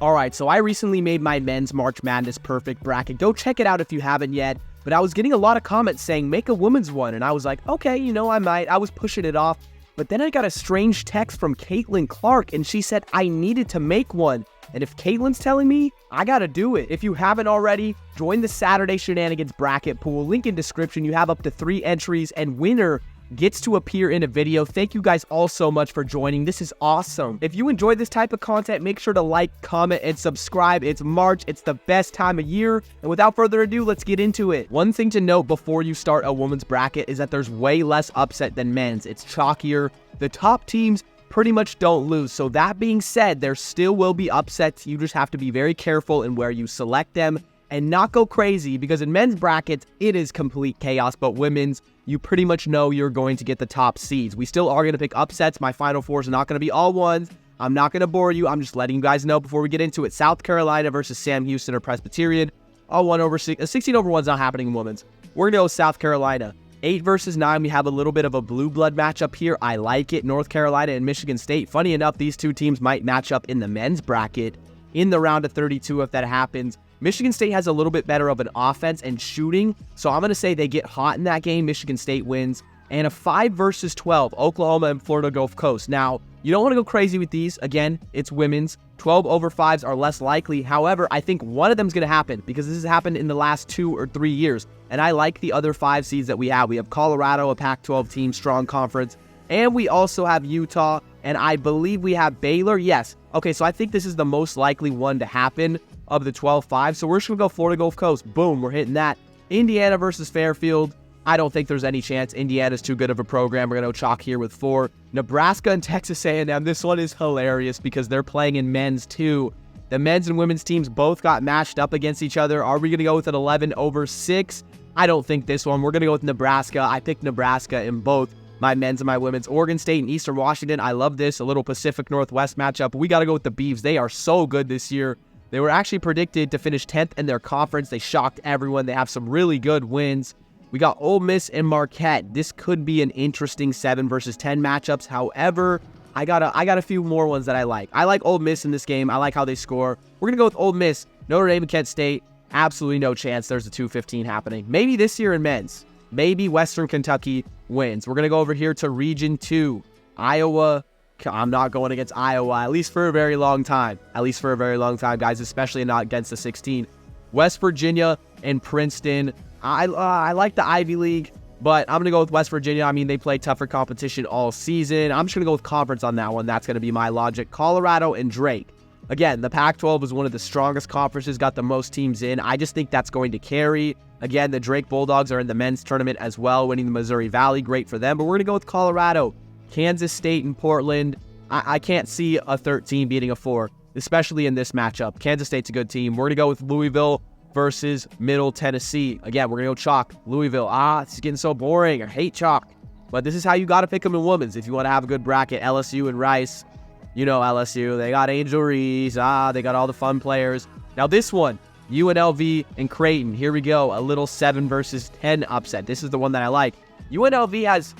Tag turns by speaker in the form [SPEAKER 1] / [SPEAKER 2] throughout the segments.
[SPEAKER 1] Alright, so I recently made my men's March Madness perfect bracket. Go check it out if you haven't yet. But I was getting a lot of comments saying, make a women's one. And I was like, okay, I might. I was pushing it off. But then I got a strange text from Caitlin Clark, and she said I needed to make one. And if Caitlin's telling me, I gotta do it. If you haven't already, join the Saturday Shenanigans bracket pool. Link in description. You have up to 3 entries, and winner gets to appear in a video. Thank you guys all so much for joining. This is awesome. If you enjoy this type of content, make sure to like, comment, and subscribe. It's March. It's the best time of year. And without further ado, let's get into it. One thing to note before you start a women's bracket is that there's way less upset than men's. It's chalkier. The top teams pretty much don't lose. So that being said, there still will be upsets. You just have to be very careful in where you select them and not go crazy, because in men's brackets, it is complete chaos, but women's, you pretty much know you're going to get the top seeds. We still are going to pick upsets. My Final Fours are not going to be all ones. I'm not going to bore you. I'm just letting you guys know before we get into it. South Carolina versus Sam Houston or Presbyterian. All 1/6. 16 over 1 is not happening in women's. We're going to go with South Carolina. 8 versus 9, we have a little bit of a blue blood matchup here. I like it. North Carolina and Michigan State. Funny enough, these two teams might match up in the men's bracket in the round of 32 if that happens. Michigan State has a little bit better of an offense and shooting, so I'm going to say they get hot in that game. Michigan State wins. And a 5 versus 12, Oklahoma and Florida Gulf Coast. Now, you don't want to go crazy with these. Again, it's women's. 12 over 5s are less likely. However, I think one of them is going to happen because this has happened in the last 2 or 3 years. And I like the other 5 seeds that we have. We have Colorado, a Pac-12 team, strong conference. And we also have Utah. And I believe we have Baylor. Yes. Okay, so I think this is the most likely one to happen of the 12-5. So we're just going to go Florida Gulf Coast. Boom, we're hitting that. Indiana versus Fairfield. I don't think there's any chance. Indiana's too good of a program. We're going to chalk here with 4. Nebraska and Texas A&M. This one is hilarious because they're playing in men's too. The men's and women's teams both got matched up against each other. Are we going to go with an 11 over 6? I don't think this one. We're going to go with Nebraska. I picked Nebraska in both my men's and my women's. Oregon State and Eastern Washington. I love this. A little Pacific Northwest matchup. We got to go with the Beavs. They are so good this year. They were actually predicted to finish 10th in their conference. They shocked everyone. They have some really good wins. We got Ole Miss and Marquette. This could be an interesting 7 versus 10 matchups. However, I got a few more ones that I like. I like Ole Miss in this game. I like how they score. We're going to go with Ole Miss. Notre Dame and Kent State. Absolutely no chance there's a 2-15 happening. Maybe this year in men's. Maybe Western Kentucky wins. We're going to go over here to Region 2. Iowa. I'm not going against Iowa, at least for a very long time. At least for a very long time, guys, especially not against the 16. West Virginia and Princeton. I like the Ivy League, but I'm going to go with West Virginia. I mean, they play tougher competition all season. I'm just going to go with conference on that one. That's going to be my logic. Colorado and Drake. Again, the Pac-12 is one of the strongest conferences, got the most teams in. I just think that's going to carry. Again, the Drake Bulldogs are in the men's tournament as well, winning the Missouri Valley. Great for them, but we're going to go with Colorado. Kansas State and Portland. I can't see a 13 beating a 4, especially in this matchup. Kansas State's a good team. We're going to go with Louisville versus Middle Tennessee. Again, we're going to go chalk. Louisville. This is getting so boring. I hate chalk. But this is how you got to pick them in women's if you want to have a good bracket. LSU and Rice. You know LSU. They got Angel Reese. They got all the fun players. Now this one, UNLV and Creighton. Here we go. A little 7 versus 10 upset. This is the one that I like. UNLV has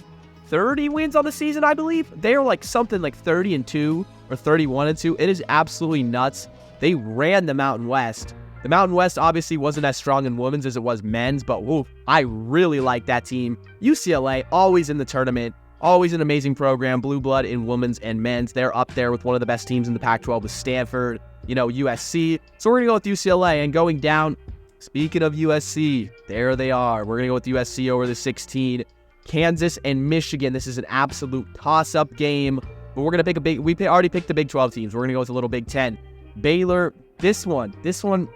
[SPEAKER 1] 30 wins on the season, I believe. They're like something like 30-2 or 31-2. It is absolutely nuts. They ran the Mountain West. The Mountain West obviously wasn't as strong in women's as it was men's, but I really like that team. UCLA, always in the tournament, always an amazing program, blue blood in women's and men's. They're up there with one of the best teams in the Pac-12 with Stanford, USC. So we're going to go with UCLA, and going down, speaking of USC, there they are. We're going to go with USC over the 16. Kansas and Michigan. This is an absolute toss-up game, but we're going to pick we already picked the Big 12 teams. We're going to go with a little Big 10. Baylor, this one, we're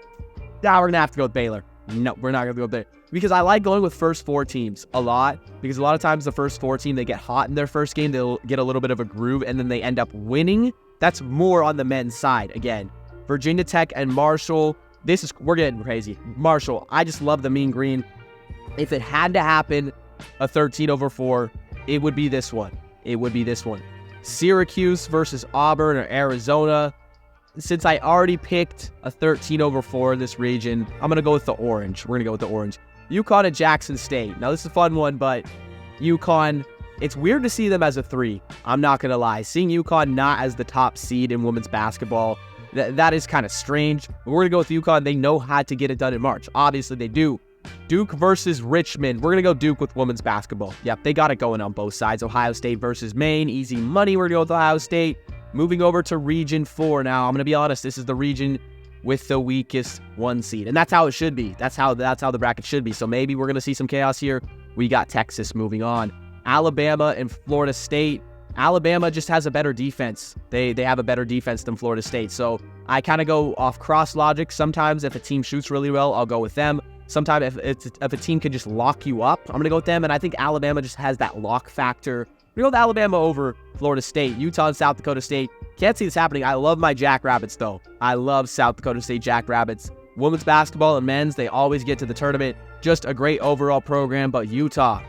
[SPEAKER 1] going to have to go with Baylor. No, we're not going to go with Baylor. Because I like going with first 4 teams a lot. Because a lot of times the first 4 team, they get hot in their first game. They'll get a little bit of a groove, and then they end up winning. That's more on the men's side. Again, Virginia Tech and Marshall. We're getting crazy. Marshall, I just love the mean green. If it had to happen, a 13 over 4, it would be this one. Syracuse versus Auburn or Arizona. Since I already picked a 13 over 4 in this region, I'm going to go with the orange. We're going to go with the orange. UConn and Jackson State. Now, this is a fun one, but UConn, it's weird to see them as a 3. I'm not going to lie. Seeing UConn not as the top seed in women's basketball, That is kind of strange. But we're going to go with UConn. They know how to get it done in March. Obviously, they do. Duke versus Richmond. We're going to go Duke with women's basketball. Yep, they got it going on both sides. Ohio State versus Maine. Easy money. We're going to go with Ohio State. Moving over to Region 4 now. I'm going to be honest. This is the region with the weakest 1 seed. And that's how it should be. That's how the bracket should be. So maybe we're going to see some chaos here. We got Texas moving on. Alabama and Florida State. Alabama just has a better defense. They have a better defense than Florida State. So I kind of go off cross logic. Sometimes if a team shoots really well, I'll go with them. Sometimes if a team can just lock you up, I'm going to go with them. And I think Alabama just has that lock factor. We go with Alabama over Florida State. Utah and South Dakota State. Can't see this happening. I love my Jackrabbits, though. I love South Dakota State Jackrabbits. Women's basketball and men's, they always get to the tournament. Just a great overall program. But Utah,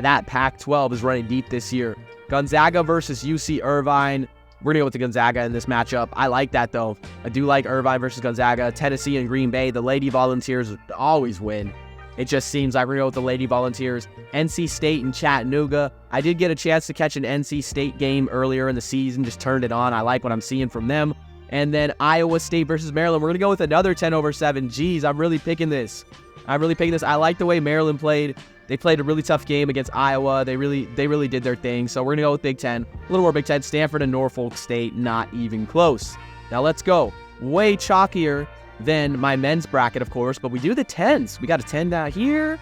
[SPEAKER 1] that Pac-12 is running deep this year. Gonzaga versus UC Irvine. We're going to go with the Gonzaga in this matchup. I like that, though. I do like Irvine versus Gonzaga. Tennessee and Green Bay. The Lady Volunteers always win. It just seems like we're going to go with the Lady Volunteers. NC State and Chattanooga. I did get a chance to catch an NC State game earlier in the season. Just turned it on. I like what I'm seeing from them. And then Iowa State versus Maryland. We're going to go with another 10/7. Jeez, I'm really picking this. I like the way Maryland played. They played a really tough game against Iowa. They really did their thing. So we're going to go with Big Ten. A little more Big Ten. Stanford and Norfolk State, not even close. Now let's go. Way chalkier than my men's bracket, of course, but we do the 10s. We got a 10 down here.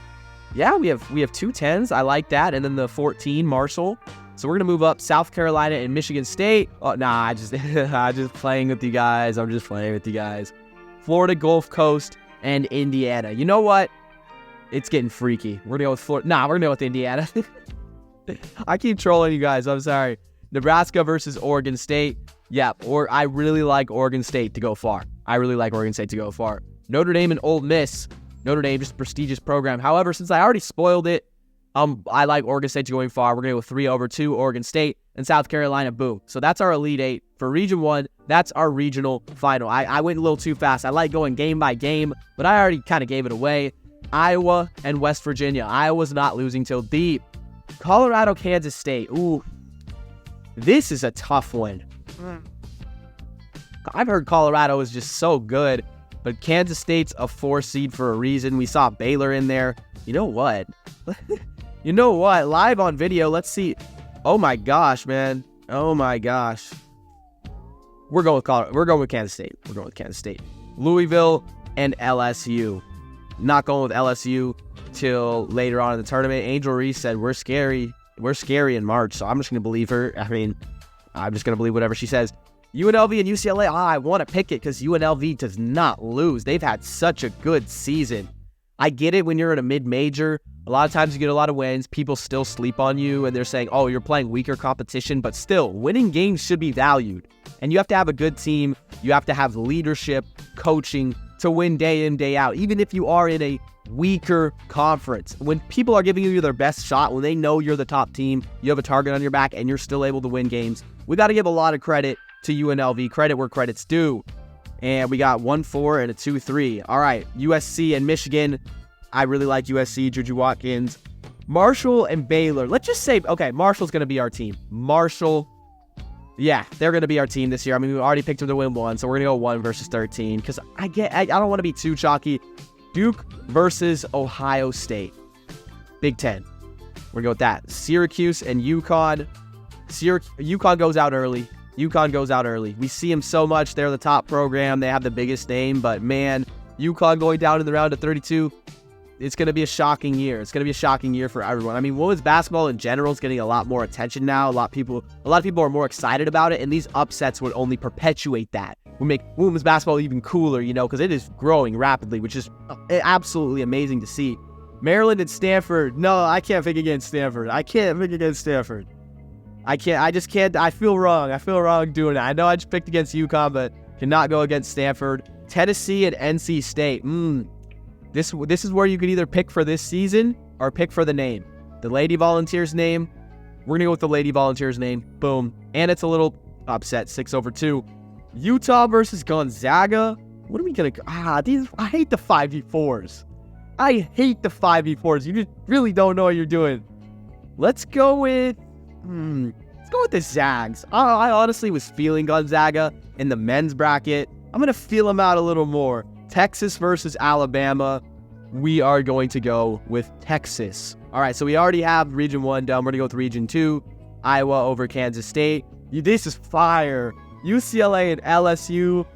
[SPEAKER 1] Yeah, we have 2 10s. I like that. And then the 14, Marshall. So we're going to move up South Carolina and Michigan State. Oh, nah, I'm just playing with you guys. I'm just playing with you guys. Florida Gulf Coast and Indiana. You know what? It's getting freaky. We're going to go with Florida. Nah, we're going to go with Indiana. I keep trolling you guys. I'm sorry. Nebraska versus Oregon State. Yeah, I really like Oregon State to go far. Notre Dame and Ole Miss. Notre Dame, just a prestigious program. However, since I already spoiled it, I like Oregon State to going far. We're going to go 3/2, Oregon State and South Carolina. Boom. So that's our Elite Eight. For Region 1, that's our regional final. I went a little too fast. I like going game by game, but I already kind of gave it away. Iowa and West Virginia. Iowa's not losing till deep. Colorado, Kansas State. Ooh, this is a tough one. I've heard Colorado is just so good, but Kansas State's a 4 seed for a reason. We saw Baylor in there. You know what? Live on video. Let's see. Oh my gosh, man. Oh my gosh. We're going with Colorado. We're going with Kansas State. Louisville and LSU. Not going with LSU till later on in the tournament. Angel Reese said we're scary in March, so I'm just gonna believe her. I'm just gonna believe whatever she says. UNLV and UCLA. I want to pick it because UNLV does not lose. They've had such a good season. I get it when you're in a mid-major. A lot of times you get a lot of wins. People still sleep on you, and they're saying, oh, you're playing weaker competition. But still, winning games should be valued. And you have to have a good team. You have to have leadership, coaching to win day in, day out. Even if you are in a weaker conference. When people are giving you their best shot, when they know you're the top team, you have a target on your back, and you're still able to win games, we got to give a lot of credit to UNLV. Credit where credit's due. And we got 1-4 and a 2-3. All right, USC and Michigan. I really like USC, Juju Watkins. Marshall and Baylor. Let's just say, okay, Marshall's going to be our team. Marshall, yeah, they're going to be our team this year. I mean, we already picked them to win 1, so we're going to go 1 versus 13. Because I don't want to be too chalky. Duke versus Ohio State. Big Ten. We're going to go with that. Syracuse and UConn. UConn goes out early. We see them so much. They're the top program. They have the biggest name. But, man, UConn going down in the round of 32, it's going to be a shocking year. It's going to be a shocking year for everyone. I mean, women's basketball in general is getting a lot more attention now. A lot of people are more excited about it, and these upsets would only perpetuate that. Would make women's basketball even cooler, because it is growing rapidly, which is absolutely amazing to see. Maryland and Stanford. No, I can't pick against Stanford. I just can't. I feel wrong doing it. I know I just picked against UConn, but cannot go against Stanford. Tennessee and NC State. This is where you could either pick for this season or pick for the name. The Lady Volunteers name. We're going to go with the Lady Volunteers name. Boom. And it's a little upset, 6/2. Utah versus Gonzaga. What are we going to... I hate the 5v4s. You just really don't know what you're doing. Let's go with the Zags. I honestly was feeling Gonzaga in the men's bracket. I'm going to feel them out a little more. Texas versus Alabama. We are going to go with Texas. All right, so we already have Region 1 done. We're going to go with Region 2. Iowa over Kansas State. This is fire. UCLA and LSU.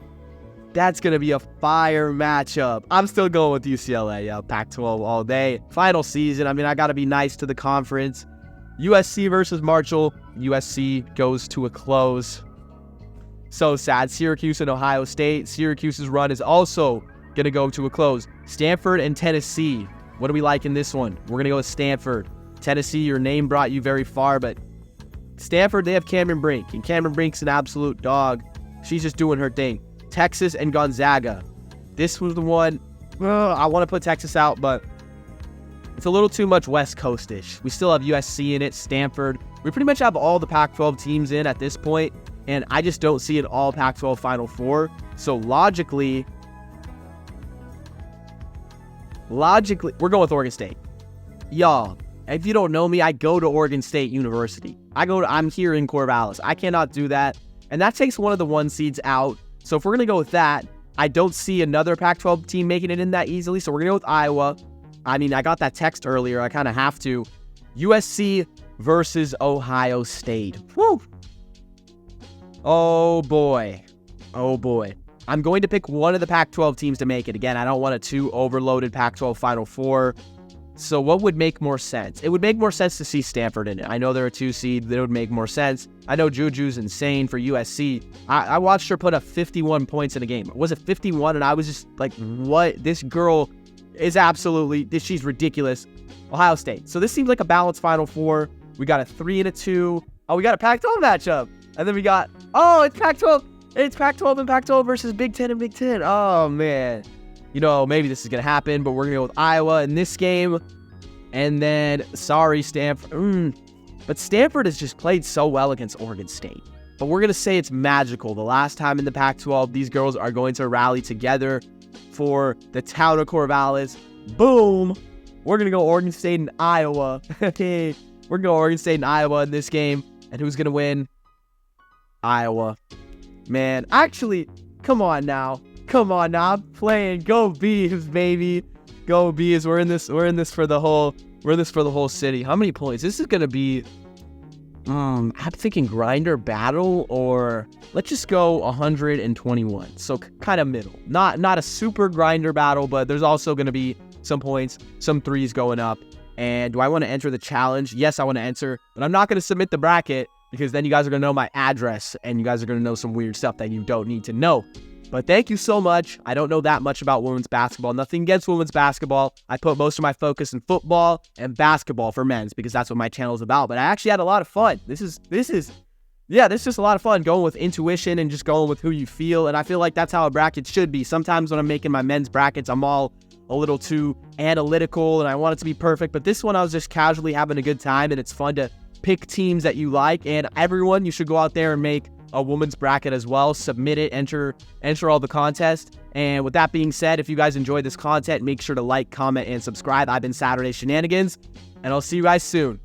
[SPEAKER 1] That's going to be a fire matchup. I'm still going with UCLA. Yeah, Pac-12 all day. Final season. I mean, I got to be nice to the conference. USC versus Marshall. USC goes to a close. So sad. Syracuse and Ohio State. Syracuse's run is also going to go to a close. Stanford and Tennessee. What do we like in this one? We're going to go with Stanford. Tennessee, your name brought you very far, but Stanford, they have Cameron Brink, and Cameron Brink's an absolute dog. She's just doing her thing. Texas and Gonzaga. This was the one. I want to put Texas out, but it's a little too much West Coast-ish. We still have USC in it, Stanford. We pretty much have all the Pac-12 teams in at this point, and I just don't see an all Pac-12 Final Four. So logically, we're going with Oregon State. Y'all, if you don't know me, I go to Oregon State University. I'm here in Corvallis. I cannot do that. And that takes one of the 1 seeds out. So if we're going to go with that, I don't see another Pac-12 team making it in that easily. So we're going to go with Iowa. I mean, I got that text earlier. I kind of have to. USC versus Ohio State. Woo! Oh, boy. Oh, boy. I'm going to pick one of the Pac-12 teams to make it. Again, I don't want a too overloaded Pac-12 Final Four. So what would make more sense? It would make more sense to see Stanford in it. I know they're a 2 seed. That would make more sense. I know Juju's insane for USC. I watched her put up 51 points in a game. Was it 51? And I was just like, what? This girl is absolutely, she's ridiculous. Ohio State. So this seems like a balanced Final Four. We got a 3 and a 2. Oh, we got a Pac-12 matchup. And then we got, it's Pac-12. It's Pac-12 and Pac-12 versus Big Ten and Big Ten. Oh, man. You know, maybe this is going to happen, but we're going to go with Iowa in this game. And then, sorry, Stanford. But Stanford has just played so well against Oregon State. But we're going to say it's magical. The last time in the Pac-12, these girls are going to rally together for the town of Corvallis. Boom. We're going to go Oregon State and Iowa. We're going to go Oregon State and Iowa in this game. And who's going to win? Iowa. Man, actually, come on now. I'm playing. Go Bees, baby. Go Bees. We're in this for the whole city. How many points? This is gonna be I'm thinking grinder battle, or let's just go 121. So kind of middle. Not a super grinder battle, but there's also gonna be some points, some threes going up. And do I want to enter the challenge? Yes, I want to enter, but I'm not gonna submit the bracket, because then you guys are going to know my address, and you guys are going to know some weird stuff that you don't need to know. But thank you so much. I don't know that much about women's basketball. Nothing against women's basketball. I put most of my focus in football and basketball for men's, because that's what my channel is about. But I actually had a lot of fun. This is just a lot of fun going with intuition and just going with who you feel. And I feel like that's how a bracket should be. Sometimes when I'm making my men's brackets, I'm all a little too analytical and I want it to be perfect. But this one, I was just casually having a good time, and it's fun to pick teams that you like. And everyone, you should go out there and make a women's bracket as well. Submit it, enter all the contest. And with that being said, if you guys enjoyed this content, make sure to like, comment, and subscribe. I've been Saturday Shenanigans, and I'll see you guys soon.